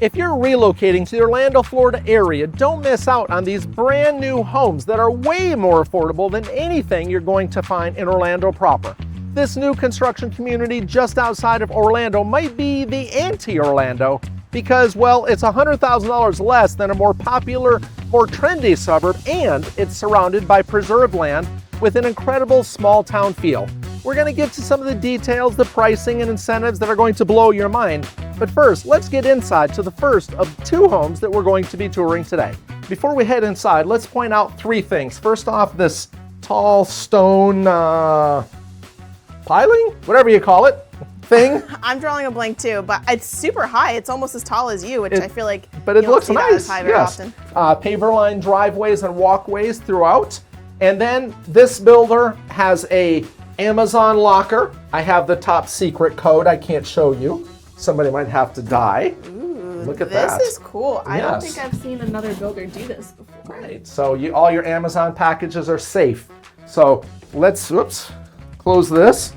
If you're relocating to the Orlando, Florida area, don't miss out on these brand new homes that are way more affordable than anything you're going to find in Orlando proper. This new construction community just outside of Orlando might be the anti-Orlando because, well, it's $100,000 less than a more popular, more trendy suburb, and it's surrounded by preserved land with an incredible small town feel. We're going to get to some of the details, the pricing and incentives that are going to blow your mind. But first, let's get inside to the first of two homes that we're going to be touring today. Before we head inside, let's point out three things. First off, this tall stone piling, whatever you call it, thing. I'm drawing a blank too, but it's super high. It's almost as tall as you, which I feel like but it looks nice. Yes. Paver line driveways and walkways throughout. And then this builder has a Amazon locker. I have the top secret code. I can't show you. Somebody might have to die. Ooh, look at that. This is cool. Yes. I don't think I've seen another builder do this before. Right. So all your Amazon packages are safe. So let's, close this.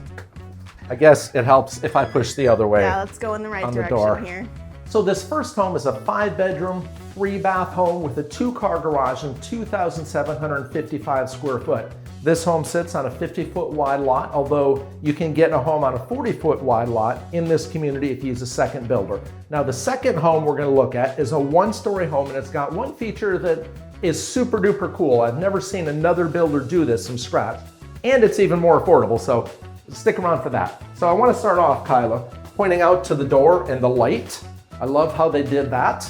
I guess it helps if I push the other way. Yeah, let's go in the right direction here. So this first home is a 5-bedroom, 3-bath home with a 2-car garage and 2,755 square foot. This home sits on a 50-foot wide lot, although you can get a home on a 40-foot wide lot in this community if you use a second builder. Now the second home we're going to look at is a 1-story home, and it's got one feature that is super duper cool. I've never seen another builder do this from scratch, and it's even more affordable, so stick around for that. So I want to start off, Kyla, pointing out to the door and the light. I love how they did that.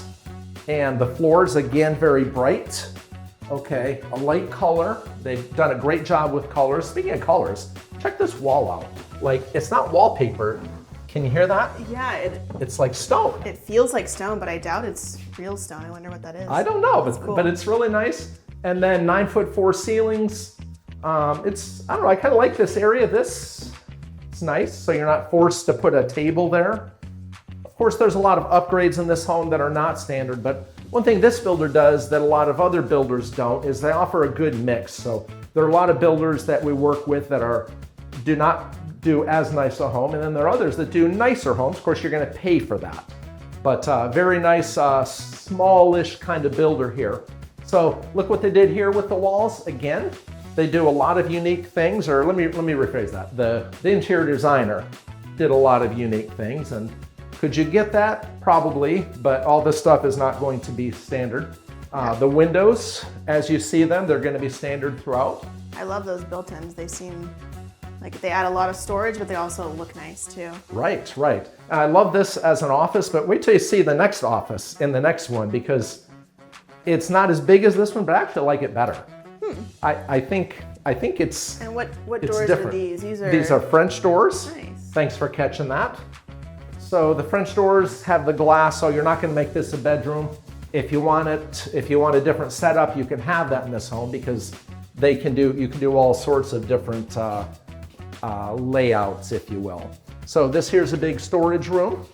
And the floors, again, very bright. Okay, a light color. They've done a great job with colors. Speaking of colors, check this wall out. Like, it's not wallpaper. Can you hear that? Yeah, it's like stone. It feels like stone, but I doubt it's real stone. I wonder what that is. I don't know, cool. But it's really nice. And then 9'4" ceilings. I don't know, I kind of like this area. It's nice, so you're not forced to put a table there. Of course, there's a lot of upgrades in this home that are not standard, but one thing this builder does that a lot of other builders don't is they offer a good mix. So there are a lot of builders that we work with that do not do as nice a home, and then there are others that do nicer homes. Of course, you're going to pay for that. But very nice, smallish kind of builder here. So look what they did here with the walls. Again, they do a lot of unique things, or let me rephrase that. The interior designer did a lot of unique things, and could you get that? Probably, but all this stuff is not going to be standard. The windows, as you see them, they're going to be standard throughout. I love those built-ins. They seem like they add a lot of storage, but they also look nice too. Right. I love this as an office, but wait till you see the next office in the next one, because it's not as big as this one, but I actually like it better. I think it's. And what it's doors different. are these? These are French doors. Nice. Thanks for catching that. So the French doors have the glass, so you're not going to make this a bedroom. If you want a different setup, you can have that in this home, because you can do all sorts of different layouts, if you will. So this here's a big storage room.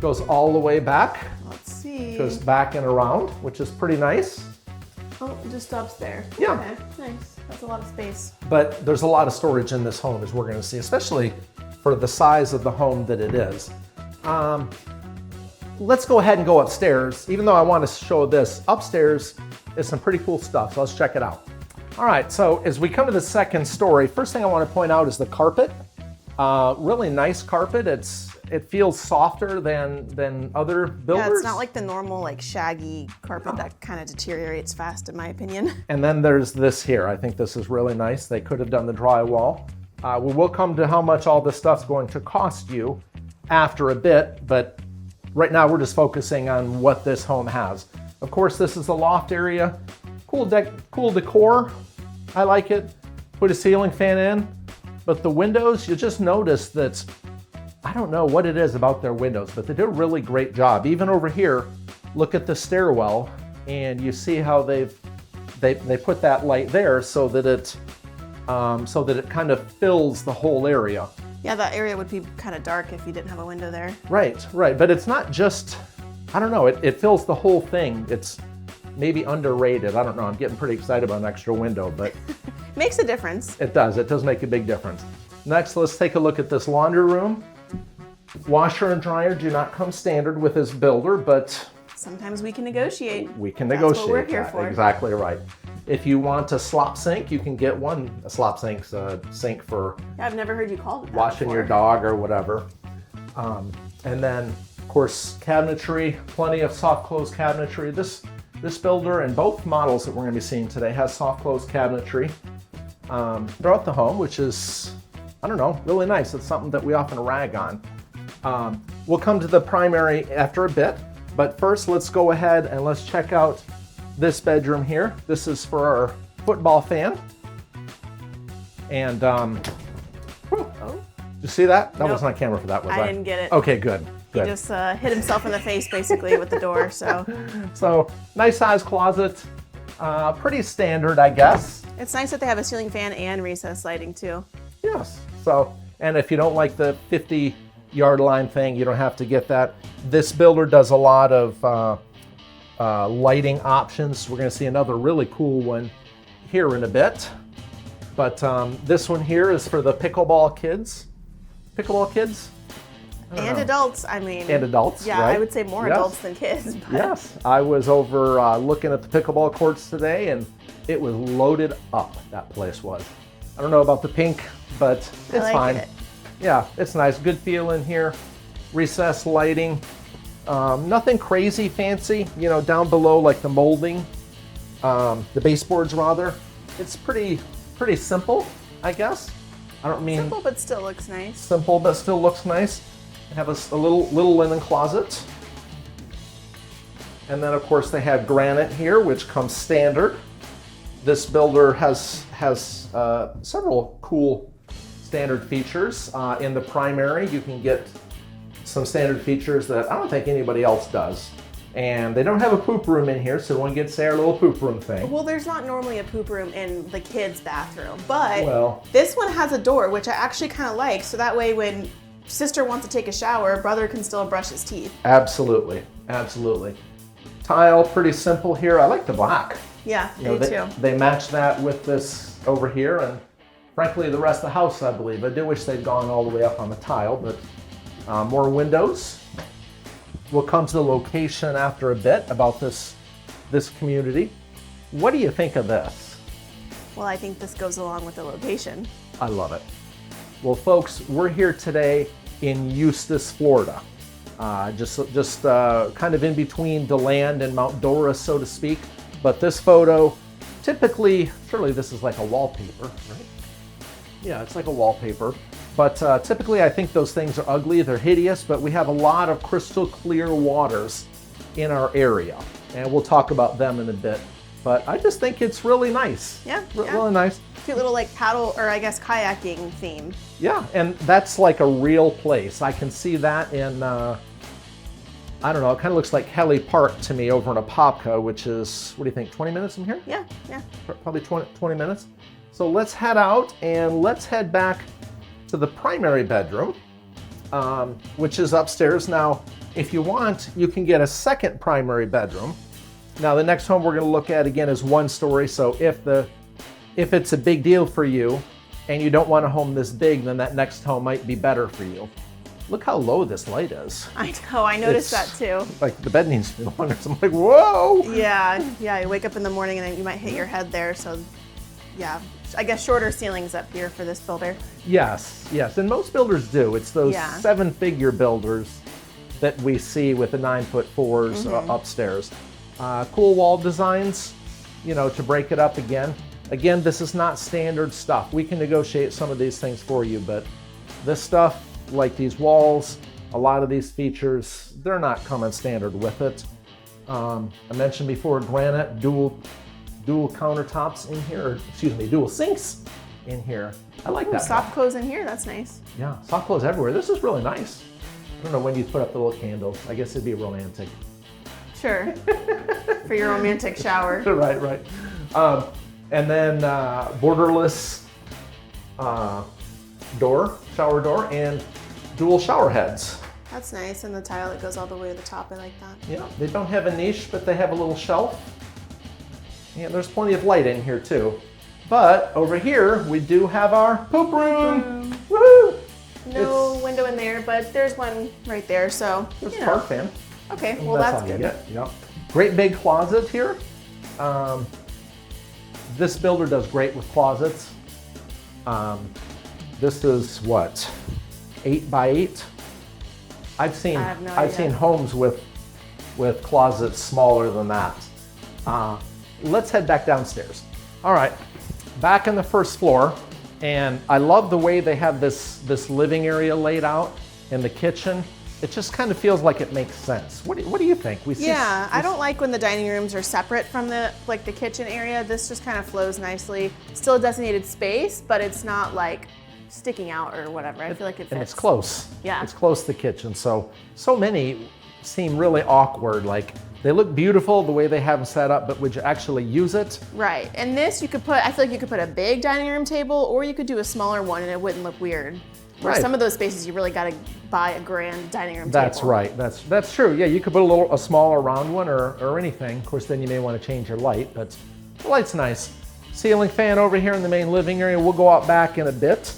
Goes all the way back. Let's see. Goes back and around, which is pretty nice. Oh, it just stops there. Yeah. Okay, nice. That's a lot of space. But there's a lot of storage in this home, as we're going to see, especially for the size of the home that it is. Let's go ahead and go upstairs. Even though I want to show this, upstairs is some pretty cool stuff, so let's check it out. All right, so as we come to the second story, first thing I want to point out is the carpet. Really nice carpet. It feels softer than other builders. Yeah, it's not like the normal like shaggy carpet that kind of deteriorates fast, in my opinion. And then there's this here. I think this is really nice. They could have done the drywall. We will come to how much all this stuff's going to cost you after a bit, but right now we're just focusing on what this home has. Of course, this is the loft area. Cool decor. I like it. Put a ceiling fan in, but the windows, you just notice that, I don't know what it is about their windows, but they do a really great job. Even over here, look at the stairwell, and you see how they put that light there so that it kind of fills the whole area. Yeah, that area would be kind of dark if you didn't have a window there. Right. But it's not just, I don't know, it fills the whole thing. It's maybe underrated. I don't know. I'm getting pretty excited about an extra window, but makes a difference. It does. It does make a big difference. Next, let's take a look at this laundry room. Washer and dryer do not come standard with this builder, but Sometimes we can negotiate. We can That's negotiate what we're here that. for. Exactly right. If you want a slop sink, you can get a slop sink's a sink for Yeah, I've never heard you call it that washing your before. dog or whatever. And then, of course, cabinetry, plenty of soft close cabinetry. This builder and both models that we're going to be seeing today has soft close cabinetry throughout the home, which is, I don't know, really nice. It's something that we often rag on. We'll come to the primary after a bit, but first let's go ahead and let's check out this bedroom here. This is for our football fan. And Oh, did you see that? That Nope. wasn't on camera for that, was I? I didn't get it. Okay, good. He Good. just hit himself in the face basically with the door. So So nice size closet. Pretty standard, I guess. it's nice that they have a ceiling fan and recessed lighting too. Yes. So, and if you don't like the 50-yard line thing, you don't have to get that. This builder does a lot of lighting options. We're going to see another really cool one here in a bit. But this one here is for the pickleball kids. Pickleball kids? I don't And know. adults, I mean. And adults, Yeah, right? I would say more Yes. adults than kids. But Yes, I was over looking at the pickleball courts today, and it was loaded up. That place was. I don't know about the pink, but it's I like fine. it. Yeah, it's nice. Good feel in here. Recessed lighting. Nothing crazy fancy. You know, down below like the molding, the baseboards rather. It's pretty simple, I guess. I don't mean Simple, but still looks nice. simple, but still looks nice. They have a little linen closet. And then of course they have granite here, which comes standard. This builder has several cool standard features. In the primary, you can get some standard features that I don't think anybody else does. And they don't have a poop room in here, so no one gets their little poop room thing. Well, there's not normally a poop room in the kids' bathroom, but Well. this one has a door, which I actually kind of like. So that way, when sister wants to take a shower, brother can still brush his teeth. Absolutely, absolutely. Tile, pretty simple here. I like the black. Yeah, You know, me too. they match that with this over here, and frankly, the rest of the house, I believe. I do wish they'd gone all the way up on the tile, but more windows. We'll come to the location after a bit about this community. What do you think of this? Well, I think this goes along with the location. I love it. Well, folks, we're here today in Eustis, Florida. Just kind of in between DeLand and Mount Dora, so to speak. But this photo, typically, surely this is like a wallpaper, right? Yeah, it's like a wallpaper. But typically, I think those things are ugly, they're hideous, but we have a lot of crystal clear waters in our area. And we'll talk about them in a bit. But I just think it's really nice. Yeah, Really nice. Cute little like paddle, or I guess kayaking theme. Yeah, and that's like a real place. I can see that in, I don't know, it kind of looks like Helly Park to me over in Apopka, which is, what do you think, 20 minutes from here? Yeah. Probably 20 minutes. So let's head out and let's head back to the primary bedroom, which is upstairs. Now, if you want, you can get a second primary bedroom. Now, the next home we're going to look at again is one story. So if it's a big deal for you and you don't want a home this big, then that next home might be better for you. Look how low this light is. I know, I noticed It's- that too. Like the bed needs to be longer. So I'm like, whoa! Yeah, you wake up in the morning and then you might hit your head there. So, yeah, I guess shorter ceilings up here for this builder. Yes, and most builders do. It's those Yeah. 7-figure builders that we see with the 9'4" upstairs. Cool wall designs, you know, to break it up again. Again, this is not standard stuff. We can negotiate some of these things for you, but this stuff, like these walls, a lot of these features, they're not coming standard with it. I mentioned before, granite, dual countertops in here, or excuse me, dual sinks in here. I like that. Soft clothes in here, that's nice. Yeah, soft clothes everywhere. This is really nice. I don't know when you put up the little candles. I guess it'd be romantic. Sure. For your romantic shower. Right. And then borderless shower door, and dual shower heads. That's nice, and the tile that goes all the way to the top, I like that. Yeah, they don't have a niche, but they have a little shelf. And there's plenty of light in here too. But over here, we do have our poop room. Woohoo! No window in there, but there's one right there, so There's you a know. park fan. Okay, And well that's all you good. get. Yep. Great big closet here. This builder does great with closets. This is what, 8 by 8? I've seen I have no I've idea. seen homes with closets smaller than that. Let's head back downstairs. All right, back in the first floor, and I love the way they have this living area laid out in the kitchen. It just kind of feels like it makes sense. What do you think? Yeah, I don't like when the dining rooms are separate from the kitchen area. This just kind of flows nicely. Still a designated space, but it's not like sticking out or whatever. I feel like it fits. And it's close. Yeah. It's close to the kitchen. So many seem really awkward. Like they look beautiful the way they have them set up, but would you actually use it? Right, and this I feel like you could put a big dining room table, or you could do a smaller one and it wouldn't look weird. Where Right. some of those spaces you really got to buy a grand dining room That's table. right. That's true. Yeah, you could put a smaller round one or anything. Of course, then you may want to change your light, but the light's nice. Ceiling fan over here in the main living area. We'll go out back in a bit.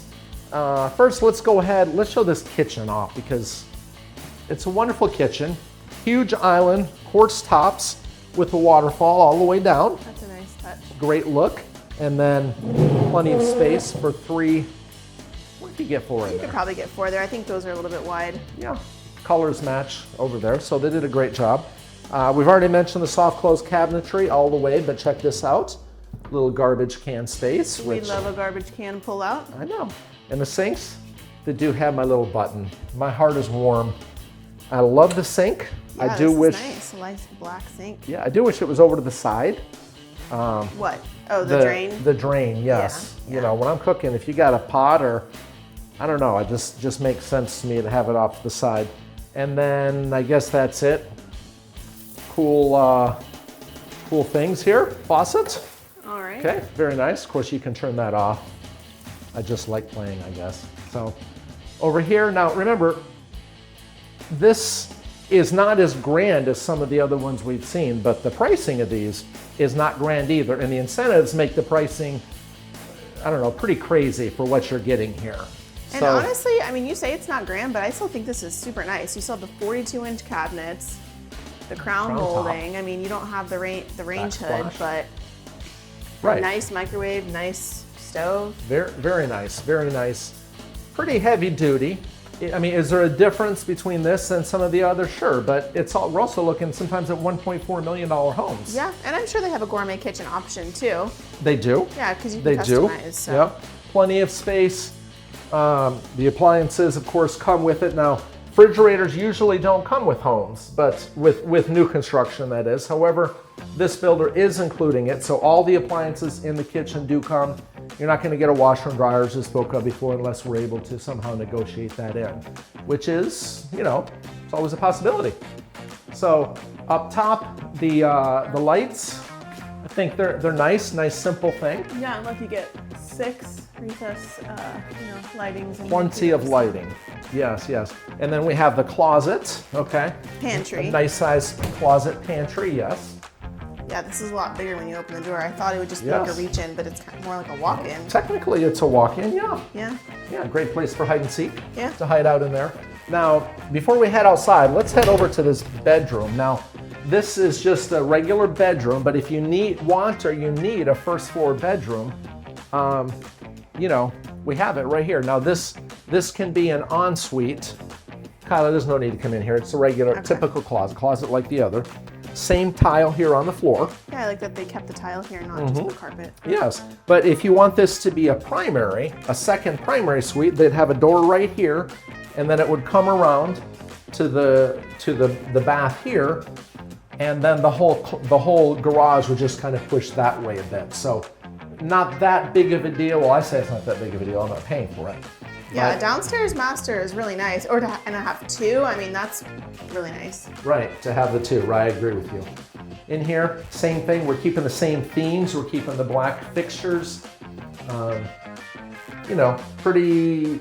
First, let's go ahead. Let's show this kitchen off because it's a wonderful kitchen. Huge island, quartz tops with a waterfall all the way down. That's a nice touch. Great look. And then plenty of space for 3. What did you get for in You there? could probably get 4 there. I think those are a little bit wide. Yeah, colors match over there, so they did a great job. We've already mentioned the soft close cabinetry all the way, but check this out. Little garbage can space, We which love a garbage can pull out. I know. And the sinks, they do have my little button. My heart is warm. I love the sink. Yeah, I do this is wish, nice. A nice black sink. yeah, I do wish it was over to the side. What? Oh, the drain? The drain, yes. Yeah, You know, when I'm cooking, if you got a pot or, I don't know, it just makes sense to me to have it off to the side. And then I guess that's it. Cool things here. Faucet. All right. Okay, very nice. Of course, you can turn that off. I just like playing, I guess. So over here, now remember, this is not as grand as some of the other ones we've seen, but the pricing of these is not grand either. And the incentives make the pricing, I don't know, pretty crazy for what you're getting here. And honestly, I mean, you say it's not grand, but I still think this is super nice. You still have the 42-inch cabinets, the crown top. molding. I mean, you don't have the range hood, Backsplash. but Right. nice microwave, nice stove. Very, very nice, very nice. Pretty heavy duty. I mean, is there a difference between this and some of the others? Sure, but we're also looking sometimes at $1.4 million homes. Yeah, and I'm sure they have a gourmet kitchen option too. They do. Yeah, because you They can do. customize. So. Yep. Plenty of space. The appliances, of course, come with it. Now, refrigerators usually don't come with homes, but with new construction, that is. However, this builder is including it, so all the appliances in the kitchen do come. You're not going to get a washer and dryer, as I spoke of before, unless we're able to somehow negotiate that in, which is, you know, it's always a possibility. So up top, the lights, I think they're nice simple thing. Yeah, and look, you get 6 recess, lightings. And Plenty of lighting. Yes, yes. And then we have the closet, okay? Pantry. A nice size closet pantry, yes. Yeah, this is a lot bigger when you open the door. I thought it would just be like Yes. a reach in, but it's kind of more like a walk in. Technically, it's a walk-in, yeah. Yeah. Yeah, great place for hide and seek. Yeah. To hide out in there. Now, before we head outside, let's head over to this bedroom. Now, this is just a regular bedroom, but if you need a first floor bedroom, you know, we have it right here. Now, this can be an ensuite. Kyla, there's no need to come in here. It's a regular, typical closet like the other. Same tile here on the floor. Yeah, I like that they kept the tile here, not just the carpet. Yes, but if you want this to be a second primary suite, they'd have a door right here, and then it would come around to the bath here, and then the whole garage would just kind of push that way a bit. So, not that big of a deal. Well, I say it's not that big of a deal. I'm not paying for it. Yeah, But- downstairs master is really nice. And I have 2. I mean, that's really nice. Right, to have the 2, right, I agree with you. In here, same thing, we're keeping the same themes, we're keeping the black fixtures. You know, pretty,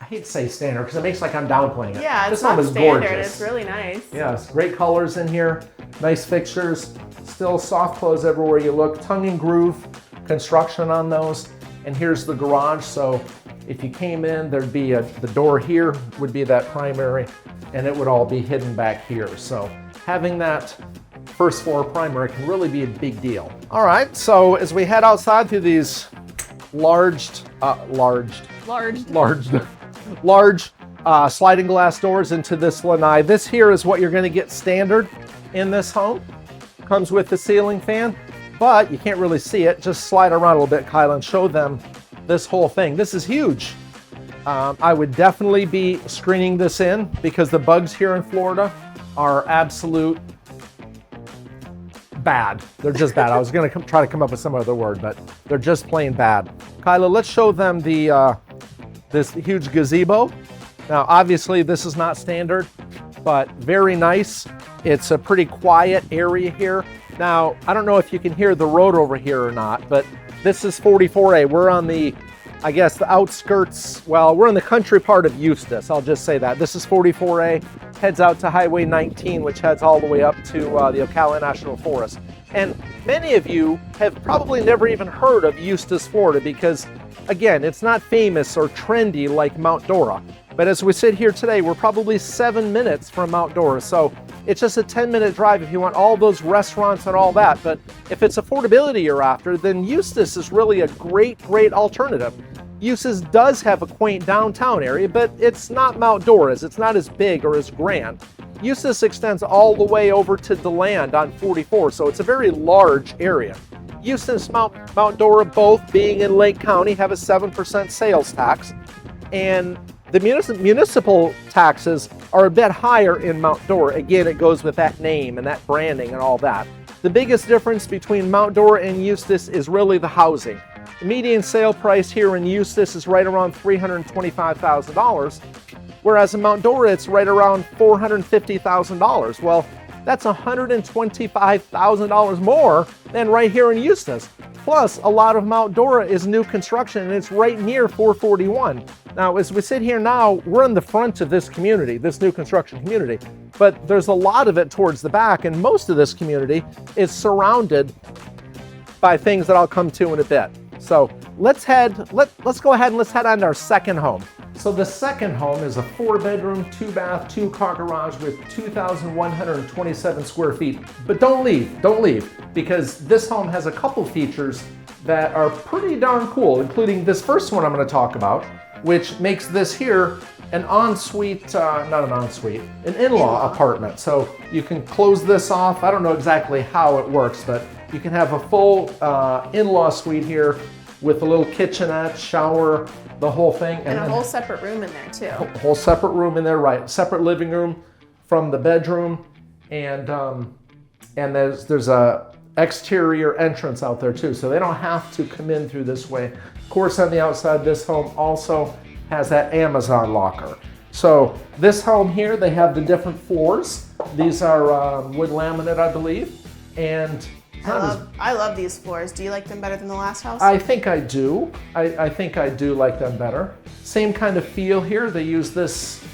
I hate to say standard, because it makes like I'm downplaying it. Yeah, it's This home not is standard. gorgeous. It's really nice. Yes, great colors in here, nice fixtures, still soft close everywhere you look, tongue and groove construction on those. And here's the garage, so if you came in, there'd be the door here would be that primary and it would all be hidden back here. So having that first floor primary can really be a big deal. All right, so as we head outside through these large sliding glass doors into this lanai. This here is what you're going to get standard in this home. Comes with the ceiling fan, but you can't really see it. Just slide around a little bit, Kyla, and show them this whole thing. This is huge. I would definitely be screening this in because the bugs here in Florida are absolute bad. They're just bad. I was going to try to come up with some other word, but they're just plain bad. Kyla, let's show them the this huge gazebo. Now, obviously, this is not standard, but very nice. It's a pretty quiet area here. Now, I don't know if you can hear the road over here or not, but this is 44A. We're on the, I guess, the outskirts. Well, we're in the country part of Eustis. I'll just say that. This is 44A, heads out to Highway 19, which heads all the way up to the Ocala National Forest. And many of you have probably never even heard of Eustis, Florida, because, again, it's not famous or trendy like Mount Dora. But as we sit here today, we're probably 7 minutes from Mount Dora. So it's just a 10-minute drive if you want all those restaurants and all that. But if it's affordability you're after, then Eustis is really a great alternative. Eustis does have a quaint downtown area, but it's not Mount Dora's. It's not as big or as grand. Eustis extends all the way over to DeLand on 44, so it's a very large area. Eustis, Mount Dora, both being in Lake County, have a 7% sales tax, and the municipal taxes are a bit higher in Mount Dora. Again, it goes with that name and that branding and all that. The biggest difference between Mount Dora and Eustis is really the housing. The median sale price here in Eustis is right around $325,000, whereas in Mount Dora it's right around $450,000. Well, that's $125,000 more than right here in Eustis. Plus, a lot of Mount Dora is new construction and it's right near 441. Now, as we sit here now, we're in the front of this community, this new construction community, but there's a lot of it towards the back, and most of this community is surrounded by things that I'll come to in a bit. So let's go ahead and let's head on to our second home. So the second home is a 4-bedroom, 2-bath, 2-car garage with 2,127 square feet. But don't leave, because this home has a couple features that are pretty darn cool, including this first one I'm going to talk about, which makes this here an ensuite, an in-law apartment. So you can close this off. I don't know exactly how it works, but you can have a full in-law suite here with a little kitchenette, shower, the whole thing. And a whole separate room in there too. A whole separate room in there, right. Separate living room from the bedroom. And there's a exterior entrance out there too. So they don't have to come in through this way. Of course, on the outside, this home also has that Amazon locker. So this home here, they have the different floors. These are wood laminate, I believe. And I love these floors. Do you like them better than the last house? I think I do. I think I do like them better. Same kind of feel here. They use this,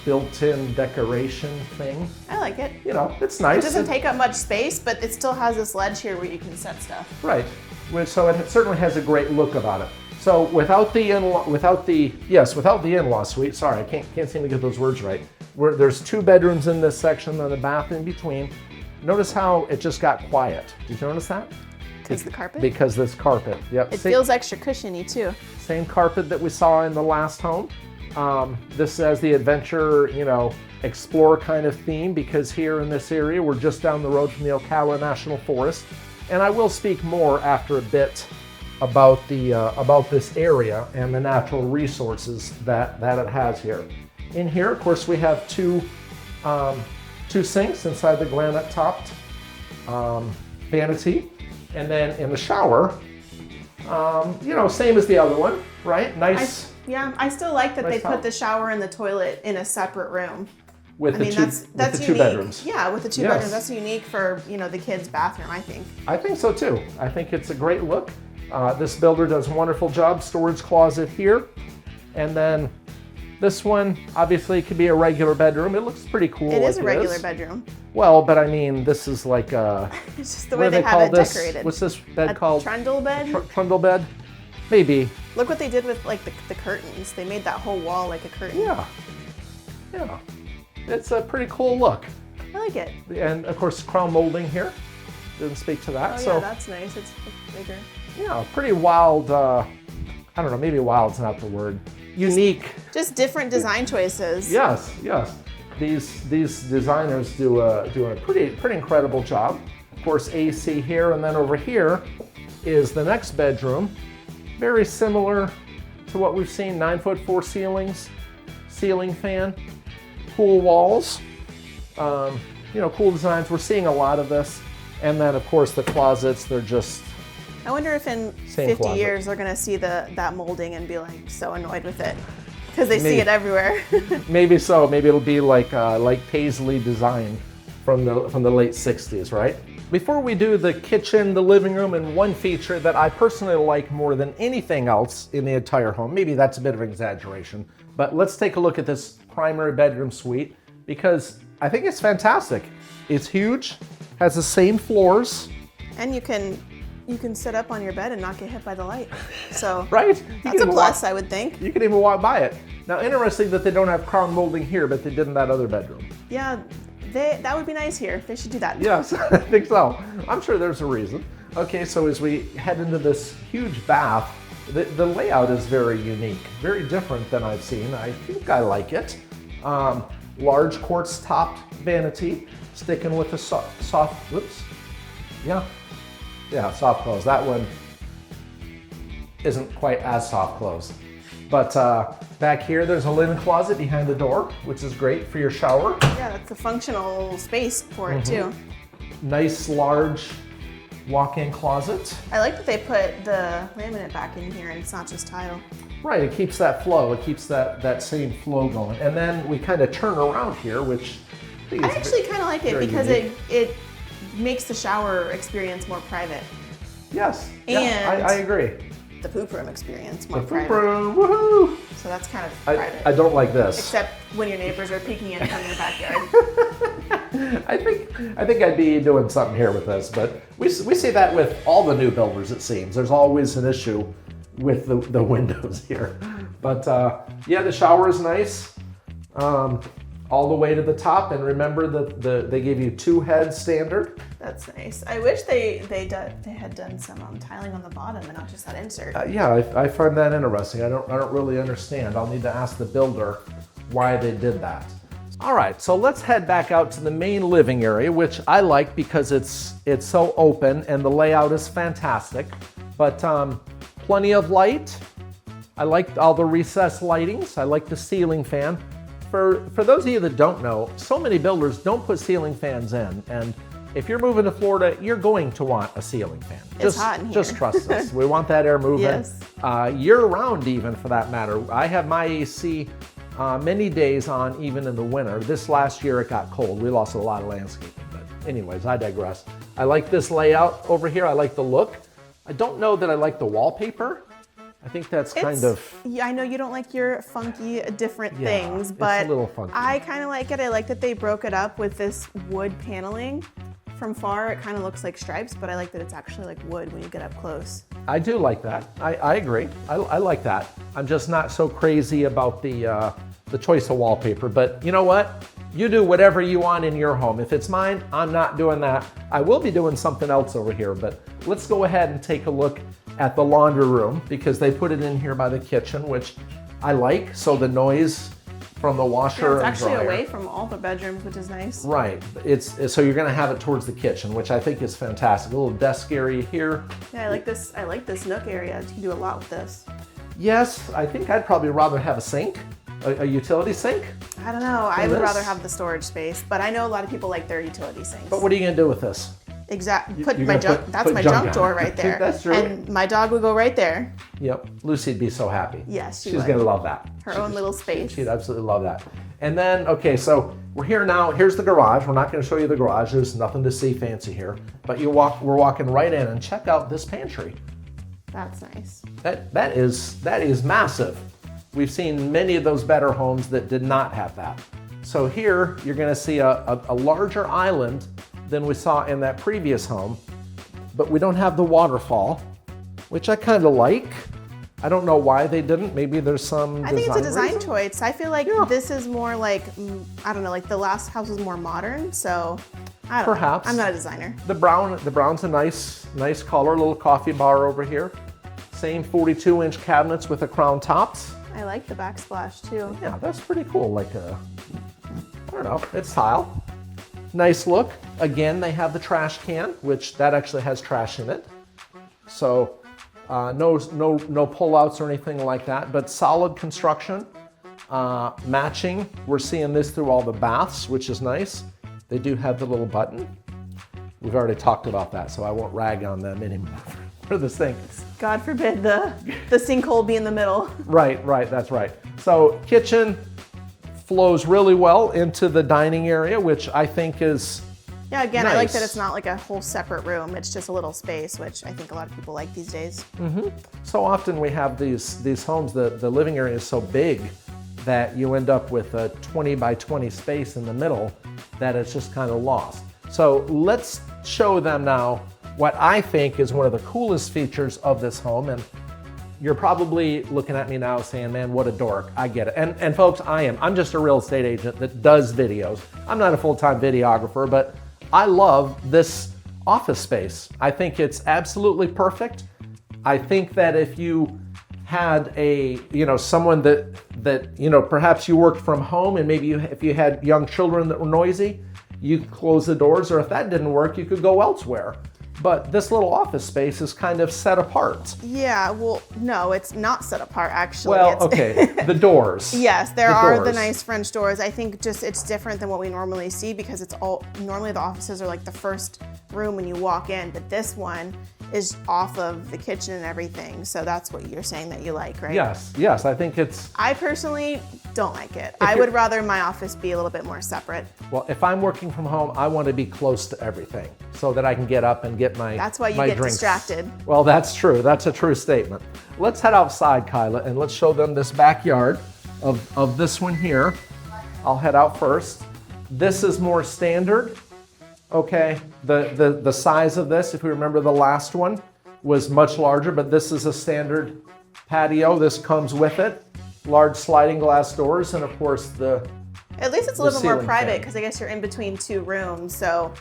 built-in decoration thing. I like it. It's nice. It doesn't take up much space, but it still has this ledge here where you can set stuff. Right. So it certainly has a great look about it. So without the in-law suite. Sorry, I can't seem to get those words right. There's 2 bedrooms in this section and a bath in between. Notice how it just got quiet. Did you notice that? Because the carpet? Because this carpet, yep. It feels extra cushiony too. Same carpet that we saw in the last home. This has the adventure, explore kind of theme, because here in this area, we're just down the road from the Ocala National Forest. And I will speak more after a bit about this area and the natural resources that it has here. In here, of course, we have two sinks inside the granite-topped vanity, and then in the shower, same as the other one, right? Nice. I still like that they put the shower and the toilet in a separate room. With the two bedrooms. Yeah, with the 2 bedrooms. That's unique for the kids' bathroom, I think. I think so too. I think it's a great look. This builder does a wonderful job. Storage closet here, and then this one obviously could be a regular bedroom. It looks pretty cool. It is a regular bedroom. Well, but I mean, this is like a. It's just the way they have it decorated. What's this bed called? Trundle bed. Trundle bed. maybe. Look what they did with like the curtains. They made that whole wall like a curtain. Yeah. It's a pretty cool look. I like it. And of course, crown molding here. Didn't speak to that. Oh So yeah, that's nice. It's bigger. yeah, pretty wild. I don't know, maybe wild's not the word. Unique. Just different design choices. Yes. These designers do a pretty incredible job. Of course, AC here, and then over here is the next bedroom. Very similar to what we've seen. 9'4" ceilings, ceiling fan, cool walls. Cool designs. We're seeing a lot of this. And then, of course, the closets, they're just... I wonder if in Same 50 closet. years they're going to see that molding and be like so annoyed with it because they see it everywhere. Maybe so. Maybe it'll be like Paisley design from the late 60s, right? Before we do the kitchen, the living room, and one feature that I personally like more than anything else in the entire home, maybe that's a bit of an exaggeration, but let's take a look at this primary bedroom suite because I think it's fantastic. It's huge, has the same floors. And you can sit up on your bed and not get hit by the light. So Right? that's a plus, I would think. You can even walk by it. Now, interesting that they don't have crown molding here, but they did in that other bedroom. Yeah, that would be nice here. They should do that. Yes, I think so. I'm sure there's a reason. Okay, so as we head into this huge bath, the layout is very unique, very different than I've seen. I think I like it. Large quartz topped vanity, sticking with the soft, whoops. Yeah, soft close. That one isn't quite as soft close. But back here, there's a linen closet behind the door, which is great for your shower. Yeah, that's a functional space for it too. Nice, large walk-in closet. I like that they put the laminate back in here and it's not just tile. Right, it keeps that flow. It keeps that same flow going. And then we kind of turn around here, which I think I is actually kind of like it very because unique. it makes the shower experience more private. Yes, And I agree. The poop room experience more The private. poop room, woohoo! So that's kind of private. I don't like this. Except when your neighbors are peeking in from your backyard. I think I'd be doing something here with this, but we see that with all the new builders, it seems. There's always an issue with the windows here. But yeah, the shower is nice. All the way to the top, and remember that they gave you 2 heads standard. That's nice. I wish they had done some tiling on the bottom and not just that insert. Yeah, I find that interesting. I don't really understand. I'll need to ask the builder why they did that. All right, so let's head back out to the main living area, which I like because it's so open and the layout is fantastic. But plenty of light. I like all the recessed lightings. I like the ceiling fan. For those of you that don't know, so many builders don't put ceiling fans in, and if you're moving to Florida, you're going to want a ceiling fan. It's hot in here. Just trust us. We want that air moving. Yes. Year-round even, for that matter. I have my AC many days on, even in the winter. This last year it got cold. We lost a lot of landscaping, but anyways, I digress. I like this layout over here. I like the look. I don't know that I like the wallpaper. I think that's kind of... Yeah, I know you don't like your funky, different Yeah, things, it's but a little funky. I kind of like it. I like that they broke it up with this wood paneling. From far, it kind of looks like stripes, but I like that it's actually like wood when you get up close. I do like that. I agree. I like that. I'm just not so crazy about the choice of wallpaper, but you know what? You do whatever you want in your home. If it's mine, I'm not doing that. I will be doing something else over here, but let's go ahead and take a look at the laundry room because they put it in here by the kitchen, which I like. So the noise from the washer It's and actually dryer. away from all the bedrooms, which is nice. Right. So you're going to have it towards the kitchen, which I think is fantastic. A little desk area here. Yeah, I like this. I like this nook area. You can do a lot with this. Yes, I think I'd probably rather have a sink, a utility sink. I don't know. I would this? rather have the storage space, but I know a lot of people like their utility sinks. But what are you going to do with this? Exactly. You're my gonna junk. That's put my junk junk on drawer it. right there. That's true. And my dog would go right there. Yep, Lucy'd be so happy. Yes, she She's would. going to love that. Her own little space. She'd absolutely love that. And then, okay, so we're here now. Here's the garage. We're not going to show you the garage. There's nothing to see fancy here. But we're walking right in and check out this pantry. That's nice. That is massive. We've seen many of those better homes that did not have that. So here you're going to see a larger island than we saw in that previous home, but we don't have the waterfall, which I kind of like. I don't know why they didn't. Maybe there's some I think it's a design reason. choice. I feel like this is more like, I don't know, like the last house was more modern, so I don't Perhaps. know. I'm not a designer. The brown's a nice color, little coffee bar over here. Same 42-inch cabinets with the crown tops. I like the backsplash too. Yeah, that's pretty cool. Like I don't know, it's tile. Nice look. Again, they have the trash can, which that actually has trash in it. So no pullouts or anything like that, but solid construction. Matching, we're seeing this through all the baths, which is nice. They do have the little button. We've already talked about that, so I won't rag on them anymore for the sink. God forbid the sinkhole be in the middle. Right, that's right. So kitchen flows really well into the dining area, which I think is Yeah, again, nice. I like that it's not like a whole separate room. It's just a little space, which I think a lot of people like these days. So often we have these homes, the living area is so big that you end up with a 20 by 20 space in the middle that it's just kind of lost. So let's show them now what I think is one of the coolest features of this home. And you're probably looking at me now saying, man, what a dork. I get it. And folks, I'm just a real estate agent that does videos. I'm not a full-time videographer, but I love this office space. I think it's absolutely perfect. I think that if you had someone that perhaps you worked from home and maybe if you had young children that were noisy, you could close the doors, or if that didn't work, you could go elsewhere. But this little office space is kind of set apart. Yeah, well, no, it's not set apart actually. Well, okay, the doors. Yes, there are the doors. nice French doors. I think just it's different than what we normally see because it's all, normally the offices are like the first room when you walk in, but this one is off of the kitchen and everything. So that's what you're saying that you like, right? Yes, I think it's, I personally don't like it. I would rather my office be a little bit more separate. well, if I'm working from home, I want to be close to everything so that I can get up and get my That's why you my get drinks. distracted. Well, that's true. That's a true statement. Let's head outside, Kyla, and let's show them this backyard of this one here. I'll head out first. This is more standard. Okay, the size of this, if we remember the last one, was much larger, but this is a standard patio. This comes with it. Large sliding glass doors, and of course At least it's a little bit more ceiling private fan. because I guess you're in between two rooms. So,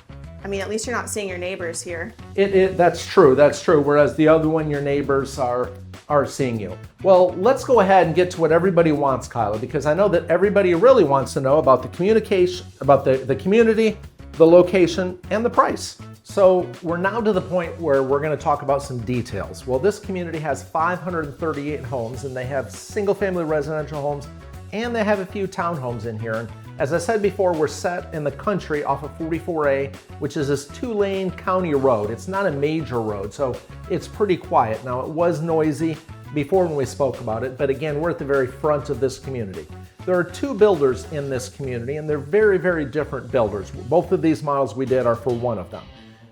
I mean, at least you're not seeing your neighbors here. That's true. Whereas the other one, your neighbors are seeing you. Well, let's go ahead and get to what everybody wants, Kyla, because I know that everybody really wants to know about the communication, about the community, the location, and the price. So we're now to the point where we're going to talk about some details. Well, this community has 538 homes, and they have single-family residential homes, and they have a few townhomes in here. And as I said before, we're set in the country off of 44A, which is this 2-lane county road. It's not a major road, so it's pretty quiet. Now, it was noisy before when we spoke about it, but again, we're at the very front of this community. There are 2 builders in this community, and they're very, very different builders. Both of these models we did are for one of them.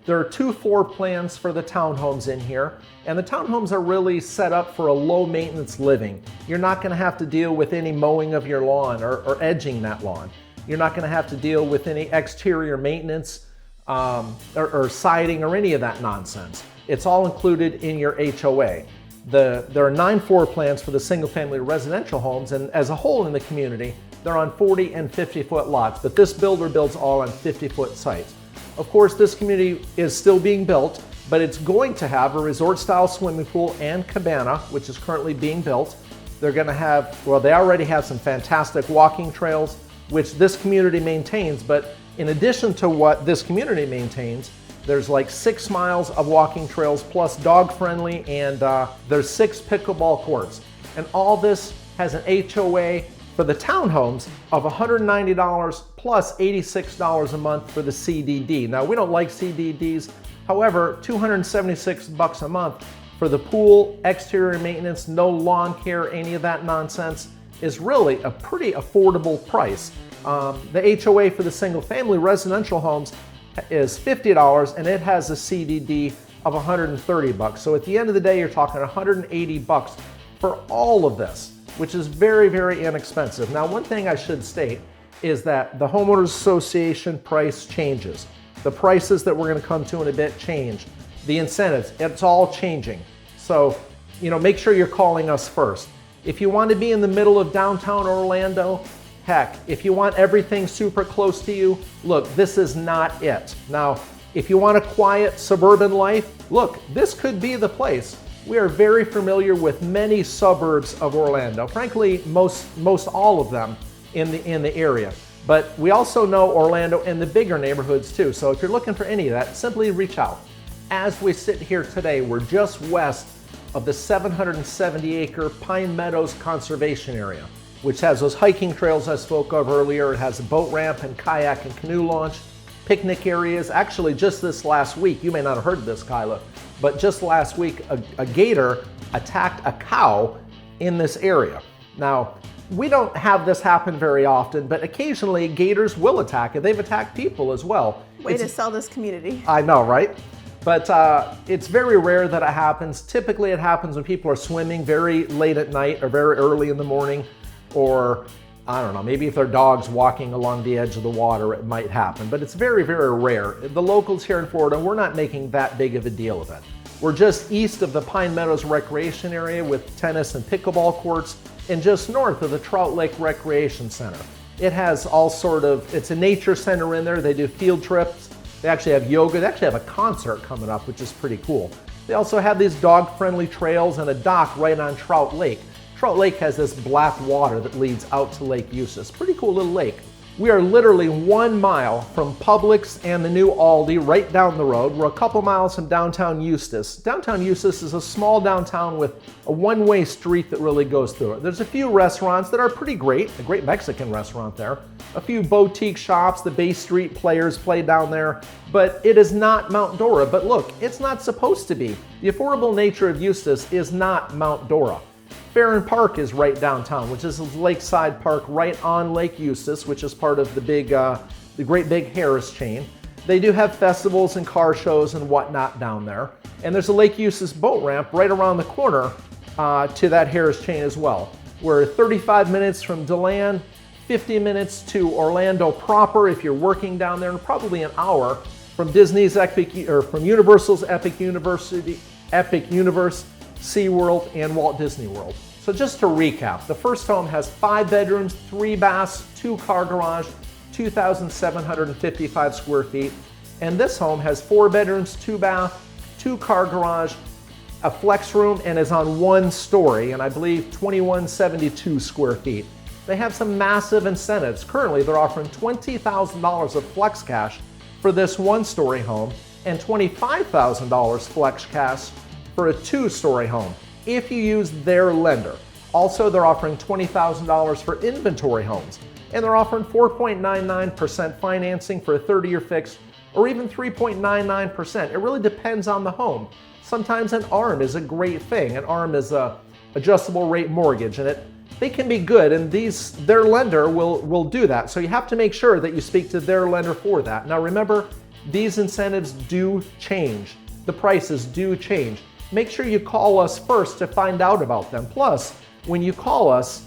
There are 2 floor plans for the townhomes in here, and the townhomes are really set up for a low maintenance living. You're not gonna have to deal with any mowing of your lawn or edging that lawn. You're not gonna have to deal with any exterior maintenance or siding or any of that nonsense. It's all included in your HOA. There are 9 floor plans for the single family residential homes, and as a whole in the community, they're on 40 and 50-foot lots, but this builder builds all on 50-foot sites. Of course, this community is still being built, but it's going to have a resort-style swimming pool and cabana, which is currently being built. They're going to have, well, they already have some fantastic walking trails, which this community maintains, but in addition to what this community maintains, there's like 6 miles of walking trails plus dog-friendly, and there's 6 pickleball courts. And all this has an HOA for the townhomes of $190 plus $86 a month for the CDD. Now, we don't like CDDs. However, $276 a month for the pool, exterior maintenance, no lawn care, any of that nonsense is really a pretty affordable price. The HOA for the single family residential homes is $50, and it has a CDD of $130. So at the end of the day, you're talking $180 for all of this, which is very, very inexpensive. Now, one thing I should state is that the Homeowners Association price changes. The prices that we're going to come to in a bit change. The incentives, it's all changing. So make sure you're calling us first. If you want to be in the middle of downtown Orlando, heck, if you want everything super close to you, look, this is not it. Now, if you want a quiet suburban life, look, this could be the place. We are very familiar with many suburbs of Orlando. Frankly, most all of them in the area. But we also know Orlando and the bigger neighborhoods too. So if you're looking for any of that, simply reach out. As we sit here today, we're just west of the 770-acre Pine Meadows Conservation Area, which has those hiking trails I spoke of earlier. It has a boat ramp and kayak and canoe launch, picnic areas. Actually, just this last week, you may not have heard of this, Kyla, but just last week, a gator attacked a cow in this area. Now, we don't have this happen very often, but occasionally gators will attack, and they've attacked people as well. Way to sell this community. I know, right? But it's very rare that it happens. Typically it happens when people are swimming very late at night or very early in the morning, or I don't know, maybe if their dog's walking along the edge of the water, it might happen. But it's very, very rare. The locals here in Florida, we're not making that big of a deal of it. We're just east of the Pine Meadows Recreation Area with tennis and pickleball courts, and just north of the Trout Lake Recreation Center. It has it's a nature center in there. They do field trips. They actually have yoga. They actually have a concert coming up, which is pretty cool. They also have these dog-friendly trails and a dock right on Trout Lake. Trout Lake has this black water that leads out to Lake Eustis. Pretty cool little lake. We are literally 1 mile from Publix and the new Aldi right down the road. We're a couple miles from downtown Eustis. Downtown Eustis is a small downtown with a one-way street that really goes through it. There's a few restaurants that are pretty great, a great Mexican restaurant there, a few boutique shops, the Bay Street Players play down there, but it is not Mount Dora. But look, it's not supposed to be. The affordable nature of Eustis is not Mount Dora. Farron Park is right downtown, which is a lakeside park right on Lake Eustis, which is part of the great big Harris chain. They do have festivals and car shows and whatnot down there. And there's a Lake Eustis boat ramp right around the corner to that Harris chain as well. We're 35 minutes from DeLand, 50 minutes to Orlando proper if you're working down there, and probably an hour from from Universal's Epic Universe, SeaWorld, and Walt Disney World. So just to recap, the first home has 5 bedrooms, 3 baths, 2-car garage, 2,755 square feet. And this home has 4 bedrooms, 2 bath, 2-car garage, a flex room, and is on 1 story, and I believe 2,172 square feet. They have some massive incentives. Currently, they're offering $20,000 of flex cash for this 1-story home and $25,000 flex cash for a 2-story home if you use their lender. Also, they're offering $20,000 for inventory homes, and they're offering 4.99% financing for a 30-year fixed, or even 3.99%. It really depends on the home. Sometimes an ARM is a great thing. An ARM is a adjustable rate mortgage, and they can be good, and their lender will do that. So you have to make sure that you speak to their lender for that. Now remember, these incentives do change. The prices do change. Make sure you call us first to find out about them. Plus, when you call us,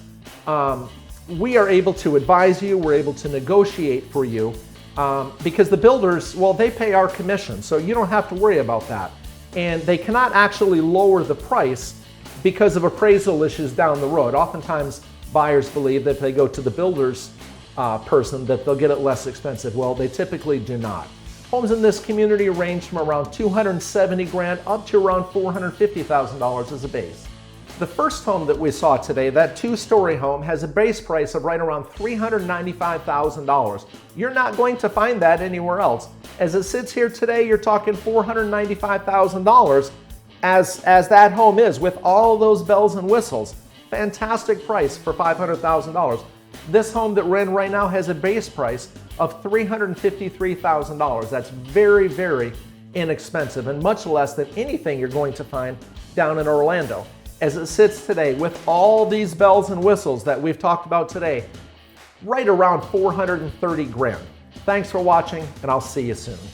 we are able to advise you, we're able to negotiate for you, because the builders, well, they pay our commission, so you don't have to worry about that. And they cannot actually lower the price because of appraisal issues down the road. Oftentimes, buyers believe that if they go to the builder's person that they'll get it less expensive. Well, they typically do not. Homes in this community range from around $270,000 up to around $450,000 as a base. The first home that we saw today, that 2-story home, has a base price of right around $395,000. You're not going to find that anywhere else. As it sits here today, you're talking $495,000 as that home is, with all those bells and whistles. Fantastic price for $500,000. This home that we're in right now has a base price of $353,000. That's very, very inexpensive, and much less than anything you're going to find down in Orlando. As it sits today, with all these bells and whistles that we've talked about today, right around $430,000. Thanks for watching, and I'll see you soon.